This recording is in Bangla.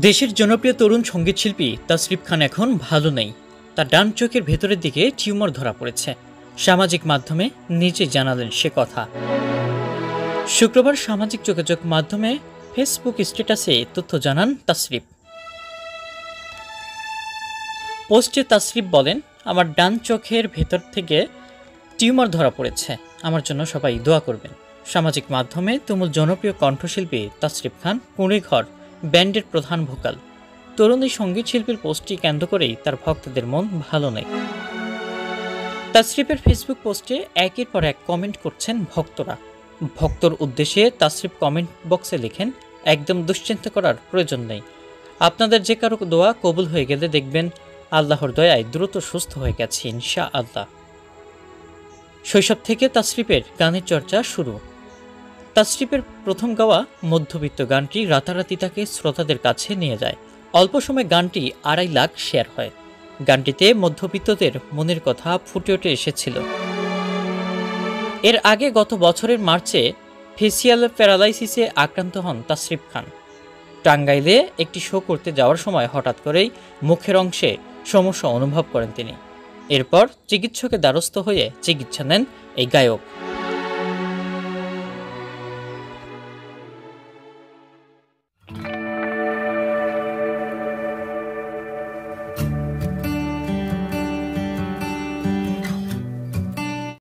দেশের জনপ্রিয় তরুণ সঙ্গীতশিল্পী তাসরিফ খান এখন ভালো নেই। তার ডান চোখের ভেতরের দিকে টিউমার ধরা পড়েছে। সামাজিক মাধ্যমে নিজে জানালেন সে কথা। শুক্রবার সামাজিক যোগাযোগ মাধ্যমে ফেসবুক স্ট্যাটাসে তথ্য জানান তাসরিফ। পোস্টে তাসরিফ বলেন, আমার ডান চোখের ভেতর থেকে টিউমার ধরা পড়েছে, আমার জন্য সবাই দোয়া করবেন। সামাজিক মাধ্যমে তুমুল জনপ্রিয় কণ্ঠশিল্পী তাসরিফ খান কুঁড়েঘর ব্যান্ডের প্রধান ভোকাল। তরুণ এই সঙ্গীত শিল্পীর পোস্টটি কেন্দ্র করেই তার ভক্তদের মন ভালো নেই। তাসরিফের ফেসবুক পোস্টে একের পর এক কমেন্ট করছেন ভক্তরা। ভক্তর উদ্দেশ্যে তাসরিফ কমেন্ট বক্সে লেখেন, একদম দুশ্চিন্তা করার প্রয়োজন নেই। আপনাদের যে কারো দোয়া কবুল হয়ে গেলে দেখবেন আল্লাহর দয়ায় দ্রুত সুস্থ হয়ে গেছে ইনশাআল্লাহ। শৈশব থেকে তাসরিফের গানের চর্চা শুরু। তাসরিফের প্রথম গাওয়া মধ্যবিত্ত গানটি রাতারাতি তাকে শ্রোতাদের কাছে নিয়ে যায়। অল্প সময় গানটি 2.5 লাখ শেয়ার হয়। গানটিতে মধ্যবিত্তদের মনের কথা ফুটে উঠে এসেছিল। এর আগে গত বছরের মার্চে ফেসিয়াল প্যারালাইসিসে আক্রান্ত হন তাসরিফ খান। টাঙ্গাইলে একটি শো করতে যাওয়ার সময় হঠাৎ করেই মুখের অংশে সমস্যা অনুভব করেন তিনি। এরপর চিকিৎসকের দ্বারস্থ হয়ে চিকিৎসা নেন এই গায়ক।